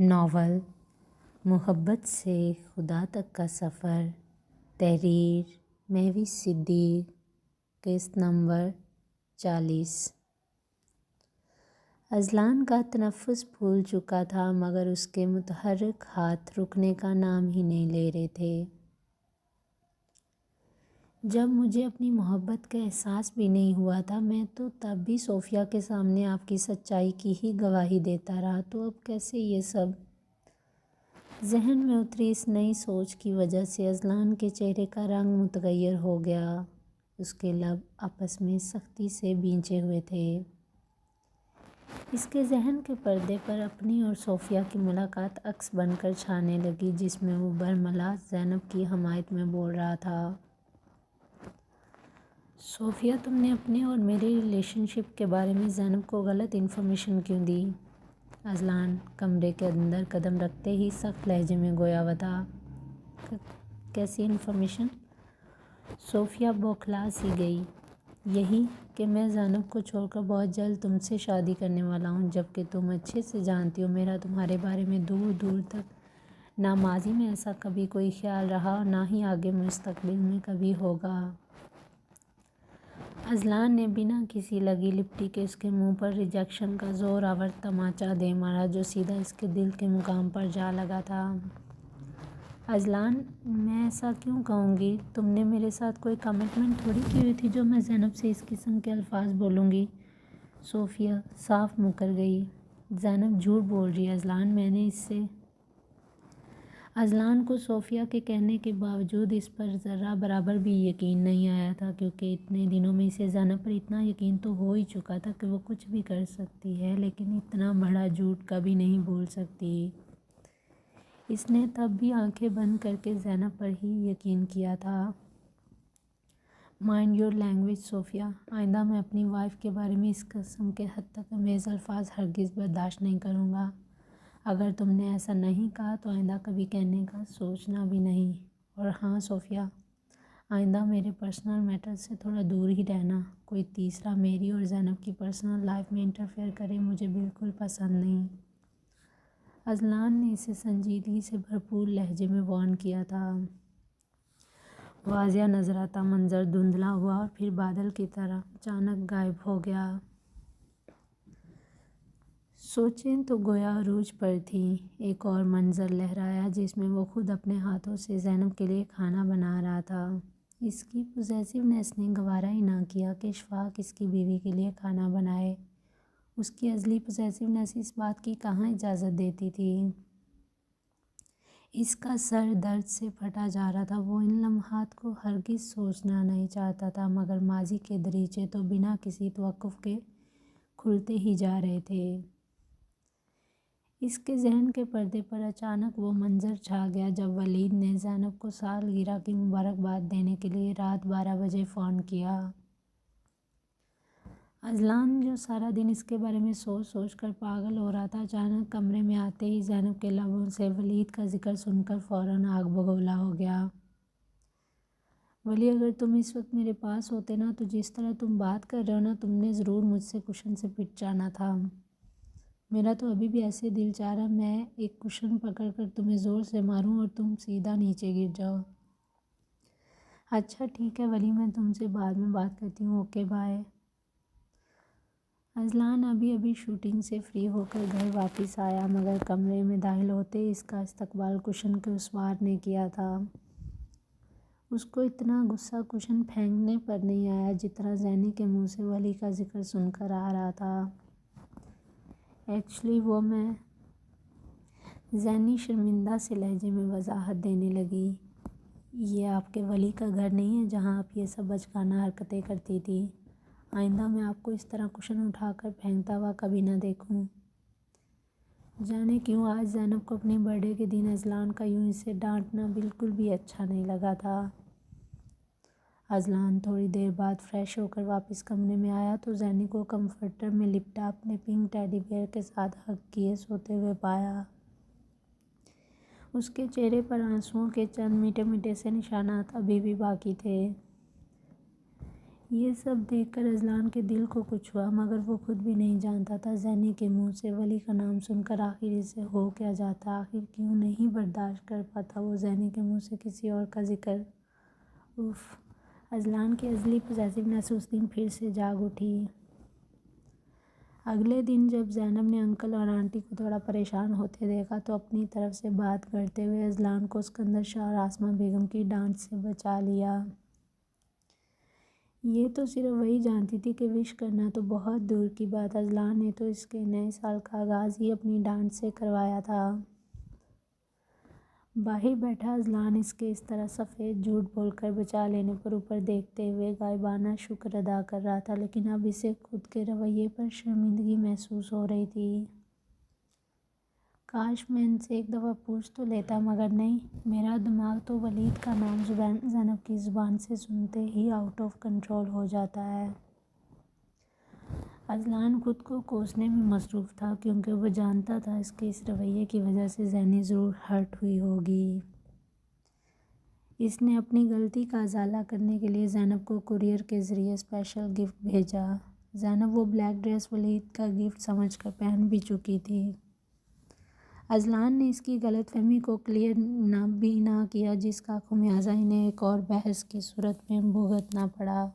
Novel محبت سے خدا تک کا سفر، تحریر مہوش صدیق، قسط نمبر 40۔ اذلان کا تنفس پھول چکا تھا مگر اس کے متحرک ہاتھ رکنے کا نام ہی نہیں لے رہے تھے۔ جب مجھے اپنی محبت کا احساس بھی نہیں ہوا تھا، میں تو تب بھی صوفیہ کے سامنے آپ کی سچائی کی ہی گواہی دیتا رہا، تو اب کیسے یہ سب؟ ذہن میں اتری اس نئی سوچ کی وجہ سے اذلان کے چہرے کا رنگ متغیر ہو گیا۔ اس کے لب آپس میں سختی سے بھینچے ہوئے تھے۔ اس کے ذہن کے پردے پر اپنی اور صوفیہ کی ملاقات عکس بن کر چھانے لگی، جس میں وہ برملا زینب کی حمایت میں بول رہا تھا۔ صوفیہ، تم نے اپنے اور میرے ریلیشن شپ کے بارے میں زینب کو غلط انفارمیشن کیوں دی؟ اذلان کمرے کے اندر قدم رکھتے ہی سخت لہجے میں گویا بتا۔ کیسی انفارمیشن؟ صوفیہ بوکھلا سی گئی۔ یہی کہ میں زینب کو چھوڑ کر بہت جلد تم سے شادی کرنے والا ہوں، جبکہ تم اچھے سے جانتی ہو میرا تمہارے بارے میں دور دور تک نہ ماضی میں ایسا کبھی کوئی خیال رہا اور نہ ہی آگے مستقبل میں کبھی ہوگا۔ اذلان نے بنا کسی لگی لپٹی کے اس کے منہ پر ریجیکشن کا زور آور تماچا دے مارا، جو سیدھا اس کے دل کے مقام پر جا لگا تھا۔ اذلان، میں ایسا کیوں کہوں گی؟ تم نے میرے ساتھ کوئی کمٹمنٹ تھوڑی کی ہوئی تھی جو میں زینب سے اس قسم کے الفاظ بولوں گی۔ صوفیہ صاف مکر گئی۔ زینب جھوٹ بول رہی ہے اذلان، میں نے اس سے… اذلان کو صوفیہ کے کہنے کے باوجود اس پر ذرہ برابر بھی یقین نہیں آیا تھا، کیونکہ اتنے دنوں میں اسے زینب پر اتنا یقین تو ہو ہی چکا تھا کہ وہ کچھ بھی کر سکتی ہے، لیکن اتنا بڑا جھوٹ کبھی نہیں بول سکتی۔ اس نے تب بھی آنکھیں بند کر کے زینب پر ہی یقین کیا تھا۔ مائنڈ یور لینگویج صوفیہ، آئندہ میں اپنی وائف کے بارے میں اس قسم کے حد تک امیز الفاظ ہرگز برداشت نہیں کروں گا۔ اگر تم نے ایسا نہیں کہا تو آئندہ کبھی کہنے کا سوچنا بھی نہیں۔ اور ہاں صوفیہ، آئندہ میرے پرسنل میٹر سے تھوڑا دور ہی رہنا۔ کوئی تیسرا میری اور زینب کی پرسنل لائف میں انٹرفیئر کرے مجھے بالکل پسند نہیں۔ اذلان نے اسے سنجیدگی سے بھرپور لہجے میں وارن کیا تھا۔ واضح نظر آتا منظر دھندلا ہوا اور پھر بادل کی طرح اچانک غائب ہو گیا۔ سوچیں تو گویا عروج پر تھیں۔ ایک اور منظر لہرایا جس میں وہ خود اپنے ہاتھوں سے زینب کے لیے کھانا بنا رہا تھا۔ اس کی پوزیسیونیس نے گوارا ہی نہ کیا کہ اشفاق اس کی بیوی کے لیے کھانا بنائے۔ اس کی ازلی پوزیسیونیس اس بات کی کہاں اجازت دیتی تھی؟ اس کا سر درد سے پھٹا جا رہا تھا۔ وہ ان لمحات کو ہرگز سوچنا نہیں چاہتا تھا، مگر ماضی کے دریچے تو بنا کسی توقف کے کھلتے ہی جا رہے تھے۔ اس کے ذہن کے پردے پر اچانک وہ منظر چھا گیا جب ولید نے زینب کو سالگرہ کی مبارکباد دینے کے لیے رات 12 بجے فون کیا۔ اذلان، جو سارا دن اس کے بارے میں سوچ سوچ کر پاگل ہو رہا تھا، اچانک کمرے میں آتے ہی زینب کے لبوں سے ولید کا ذکر سن کر فوراً آگ بگولا ہو گیا۔ ولی، اگر تم اس وقت میرے پاس ہوتے نا، تو جس طرح تم بات کر رہے ہو نا، تم نے ضرور مجھ سے کشن سے پٹ جانا تھا۔ میرا تو ابھی بھی ایسے دل چاہ رہا میں ایک کشن پکڑ کر تمہیں زور سے ماروں اور تم سیدھا نیچے گر جاؤ۔ اچھا ٹھیک ہے ولی، میں تم سے بعد میں بات کرتی ہوں، اوکے بائے۔ اذلان ابھی شوٹنگ سے فری ہو کر گھر واپس آیا، مگر کمرے میں داخل ہوتے ہی اس کا استقبال کشن کے اسوار نے کیا تھا۔ اس کو اتنا غصہ کشن پھینکنے پر نہیں آیا جتنا زینی کے منہ سے ولی کا ذکر سن کر آ رہا تھا۔ ایکچولی وہ میں… زینی شرمندہ سے لہجے میں وضاحت دینے لگی۔ یہ آپ کے ولی کا گھر نہیں ہے جہاں آپ یہ سب بچکانہ حرکتیں کرتی تھی۔ آئندہ میں آپ کو اس طرح کشن اٹھا کر پھینکتا ہوا کبھی نہ دیکھوں۔ جانے کیوں آج زینب کو اپنے برتھ ڈے کے دن اذلان کا یوں اسے ڈانٹنا بالکل بھی اچھا نہیں لگا تھا۔ اذلان تھوڑی دیر بعد فریش ہو کر واپس کمرے میں آیا تو زینی کو کمفرٹر میں لپٹا اپنے پنک ٹیڈی بیئر کے ساتھ ہگ کیے سوتے ہوئے پایا۔ اس کے چہرے پر آنسوؤں کے چند میٹھے میٹھے سے نشانات ابھی بھی باقی تھے۔ یہ سب دیکھ کر اذلان کے دل کو کچھ ہوا، مگر وہ خود بھی نہیں جانتا تھا زینی کے منہ سے ولی کا نام سن کر آخر اسے ہو کیا جاتا، آخر کیوں نہیں برداشت کر پاتا وہ زینی کے منہ سے کسی اور کا ذکر۔ اف! اذلان کی ازلی پوزیسونیس اس دن پھر سے جاگ اٹھی۔ اگلے دن جب زینب نے انکل اور آنٹی کو تھوڑا پریشان ہوتے دیکھا تو اپنی طرف سے بات کرتے ہوئے اذلان کو اسکندر شاہ اور آسماء بیگم کی ڈانٹ سے بچا لیا۔ یہ تو صرف وہی جانتی تھی کہ وش کرنا تو بہت دور کی بات، اذلان نے تو اس کے نئے سال کا آغاز ہی اپنی ڈانٹ سے کروایا تھا۔ باہر بیٹھا اذلان اس کے اس طرح سفید جھوٹ بول کر بچا لینے پر اوپر دیکھتے ہوئے غائبانہ شکر ادا کر رہا تھا، لیکن اب اسے خود کے رویے پر شرمندگی محسوس ہو رہی تھی۔ کاش میں ان سے ایک دفعہ پوچھ تو لیتا، مگر نہیں، میرا دماغ تو ولید کا نام زینب کی زبان سے سنتے ہی آؤٹ آف کنٹرول ہو جاتا ہے۔ اذلان خود کو کوسنے میں مصروف تھا، کیونکہ وہ جانتا تھا اس کے اس رویے کی وجہ سے زینی ضرور ہرٹ ہوئی ہوگی۔ اس نے اپنی غلطی کا ازالہ کرنے کے لیے زینب کو کورئیر کے ذریعے اسپیشل گفٹ بھیجا۔ زینب وہ بلیک ڈریس ولید کا گفٹ سمجھ کر پہن بھی چکی تھی۔ اذلان نے اس کی غلط فہمی کو کلیئر بھی نہ کیا، جس کا خمیازہ انہیں ایک اور بحث کی صورت میں بھگتنا پڑا۔